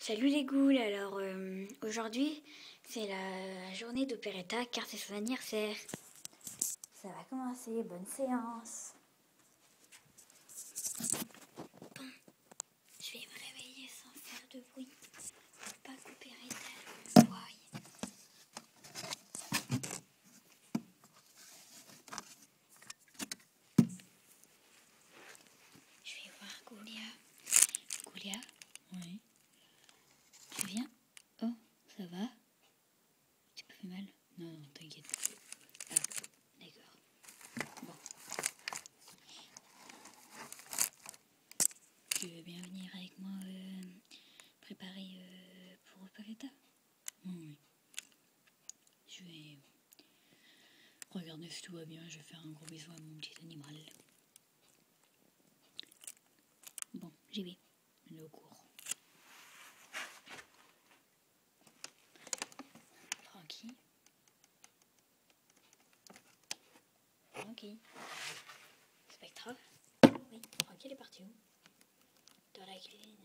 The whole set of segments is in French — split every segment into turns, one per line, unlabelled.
Salut les ghouls, alors aujourd'hui c'est la journée d'Opéretta car c'est son anniversaire. Ça va commencer, bonne séance. Bon, je vais me réveiller sans faire de bruit pour pas qu'Opéretta me voie. Je vais voir Goulia. Goulia? Oui. Tu viens? Oh, ça va? Tu pas fait mal? Non, non, t'inquiète. Ah, d'accord. Bon. Tu veux bien venir avec moi préparer pour Opéretta? Oui. Je vais regarder si tout va bien. Je vais faire un gros bisou à mon petit animal. Bon, j'y vais. On est au cours. Francky. Francky. Spectra. Oui, Francky, il est parti où? Dans la cuisine.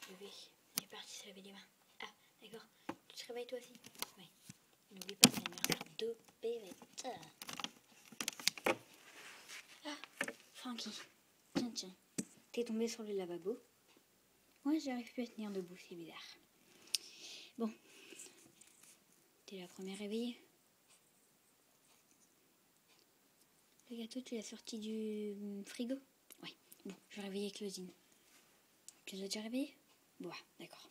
Bébé, il est parti se laver les mains. Ah, d'accord. Tu te réveilles toi aussi? Oui. N'oublie pas, c'est l'anniversaire d'Opéretta. Ah, Francky. Tiens, tiens. T'es tombé sur le lavabo. Moi, j'arrive plus à tenir debout, c'est bizarre. Bon. T'es la première réveillée. Le gâteau, tu l'as sorti du frigo? Oui. Bon, je vais réveiller Claudine. Tu l'as déjà réveillée? Bon, d'accord.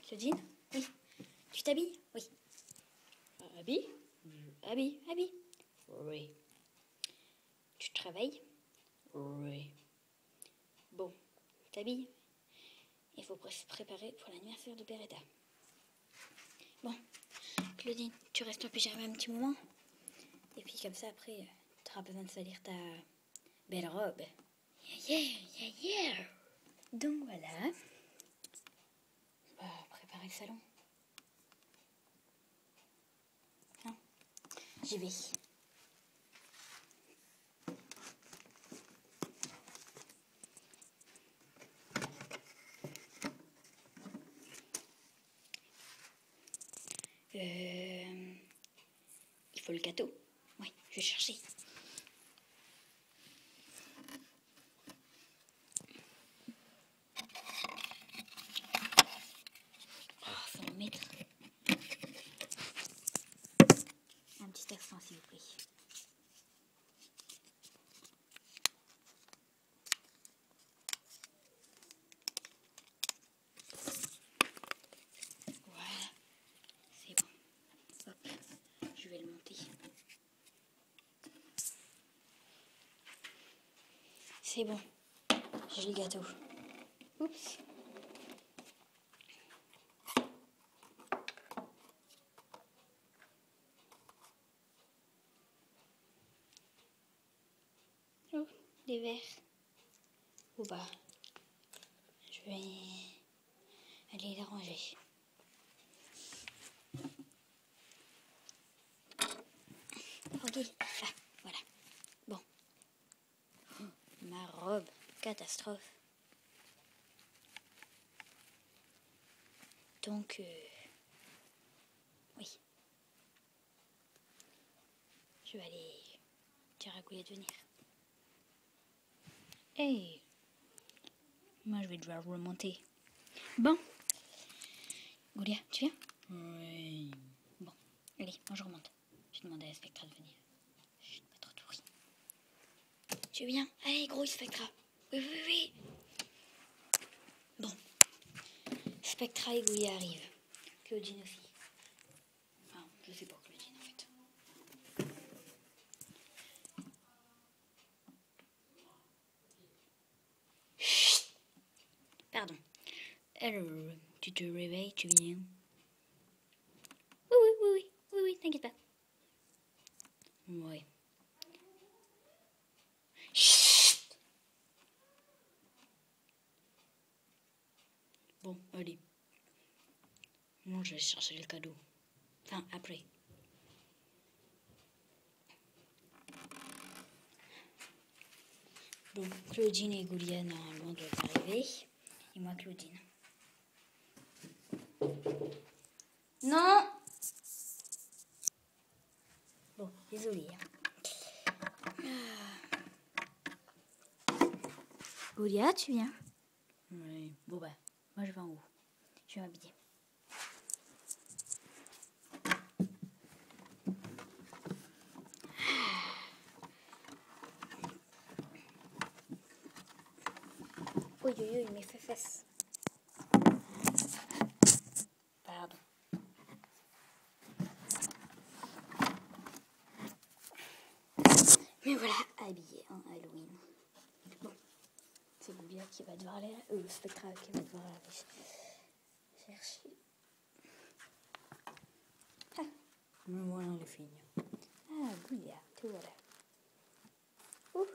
Claudine? Oui. Tu t'habilles? Oui. Habille? Habille. Oui. Tu te réveilles? Oui. Bon, tu t'habilles? Il faut se préparer pour l'anniversaire d'Opéretta. Bon, Claudine, tu restes en pyjama un petit moment. Et puis comme ça, après, tu auras besoin de salir ta belle robe. Yeah. Donc voilà. On va préparer le salon. Hein? J'y vais. Il faut le gâteau. Oui, je vais chercher. Oh, faut le mettre. Un petit accent, s'il vous plaît. Voilà, c'est bon. Hop, je vais le monter. C'est bon, j'ai le gâteau. Oups. Oh, des verres. Ou bah, je vais aller les ranger. Ok, là, voilà. Bon. Ma robe, catastrophe. Donc, oui. Je vais aller dire à Goulia de venir. Hey! Moi, je vais devoir remonter. Bon. Goulia, tu viens? Oui. Bon, allez, moi je remonte. Je demande à Spectra de venir. Chut, pas trop de bruit. Tu viens? Allez, gros Spectra. Oui. Bon. Spectra et Goulia arrivent. Claudine aussi. Enfin, je sais pas Claudine en fait. Chut. Pardon. Alors, tu te réveilles, tu viens? Oui, t'inquiète pas. Ouais. Chut. Bon, allez. Moi, je vais chercher le cadeau. Enfin, après. Bon, Claudine et Goulia, normalement, doivent arriver. Et moi, Claudine. Non! Bon, désolé. Goulia, tu viens? Oui. Bon bah, moi je vais en haut. Je vais m'habiller. Oui, oui, oui, mes fesses. Pardon. Mais voilà, habillée en Halloween. Bon, c'est Goulia qui va devoir aller, Spectra qui va devoir aller chercher. Ah, me voilà les filles. Ah, Goulia, te voilà. Ouh.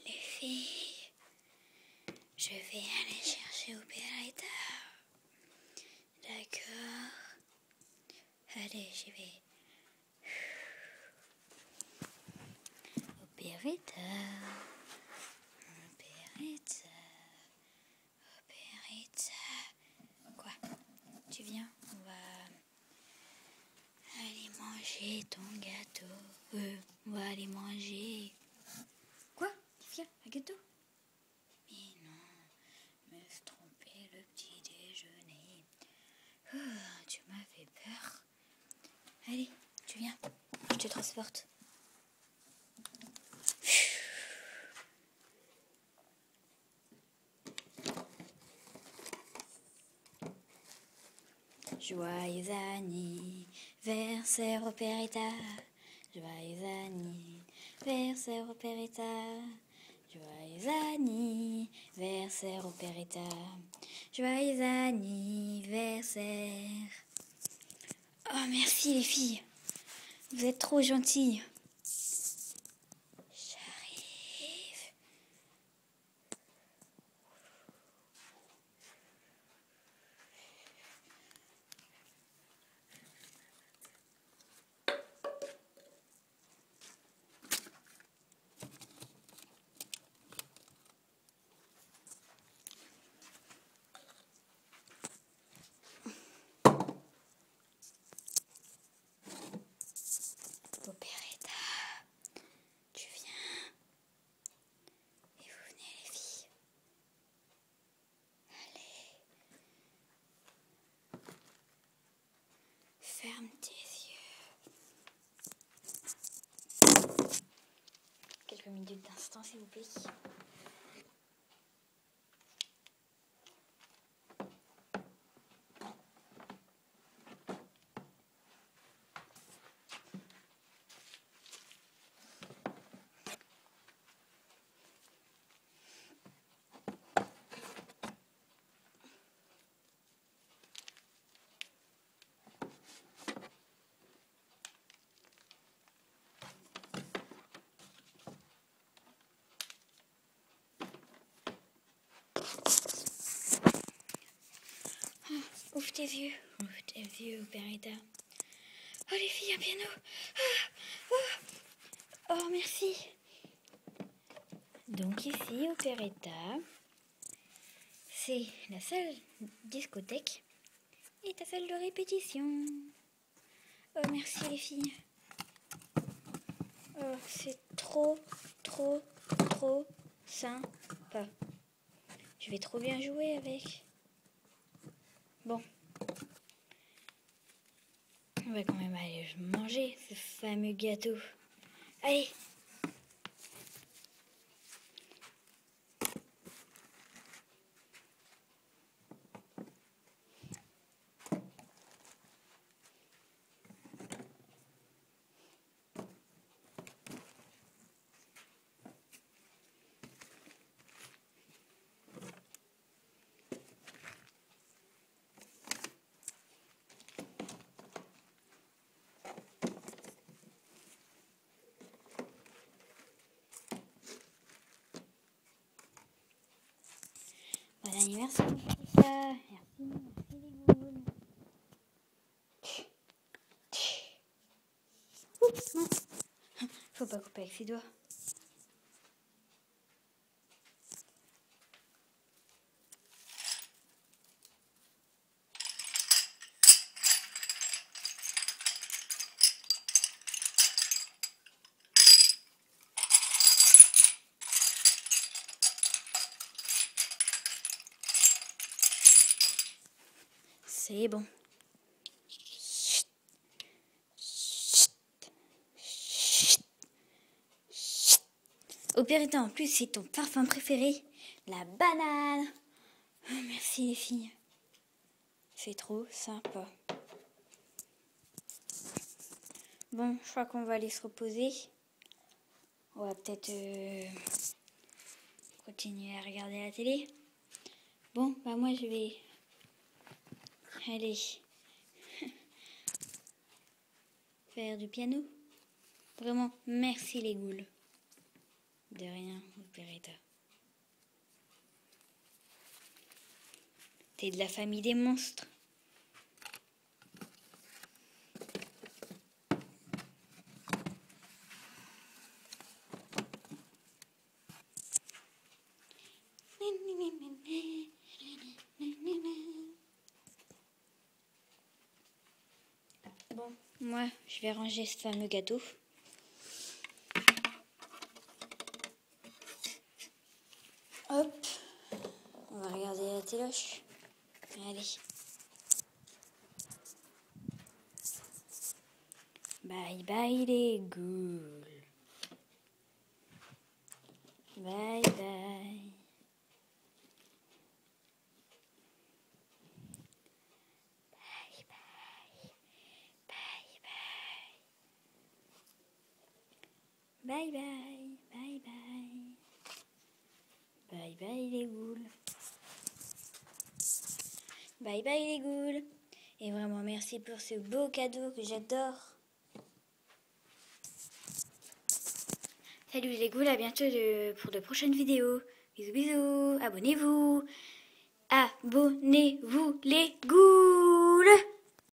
Les filles, je vais aller chercher Opérateur. D'accord. Allez, j'y vais. Opérateur. Quoi? Tu viens? On va aller manger ton gâteau. On va aller manger. Quoi? Viens, un gâteau? Mais non, me suis trompé le petit déjeuner. Tu m'as fait peur. Allez, tu viens. Je te transporte. Joyeux anniversaire Opérita. Joyeux anniversaire Opérita. Joyeux anniversaire Opérita. Joyeux anniversaire. Oh merci les filles. Vous êtes trop gentilles. J'arrive. Opérita, tu viens. Et vous venez les filles. Allez. Ferme tes yeux. Quelques minutes d'instant s'il vous plaît. Ouvre tes yeux. Ouvre tes yeux, Opérita. Oh, les filles, un piano. Oh, merci. Donc ici, Opérita, c'est la salle discothèque et ta salle de répétition. Oh, merci les filles. Oh, c'est trop sympa. Je vais trop bien jouer avec. Bon. On va quand même aller manger ce fameux gâteau. Allez. Bon anniversaire, Opérita. Merci les goules. Oups, non. Faut pas couper. pas avec ses doigts. C'est bon. Au Péritain, en plus, c'est ton parfum préféré, la banane. Oh, merci les filles. C'est trop sympa. Bon, je crois qu'on va aller se reposer. On va peut-être continuer à regarder la télé. Bon, bah moi je vais aller faire du piano. Vraiment, merci les ghouls. De rien, Opérita. T'es de la famille des monstres. Bon, moi, je vais ranger ce fameux gâteau. Hop, on va regarder la téloche. Allez. Bye bye les ghouls. Bye bye. Bye bye. Bye bye. Bye bye. Bye bye. Bye bye les ghouls. Bye bye les ghouls. Et vraiment merci pour ce beau cadeau que j'adore. Salut les ghouls, à bientôt pour de prochaines vidéos. Bisous bisous, abonnez-vous. Abonnez-vous les ghouls.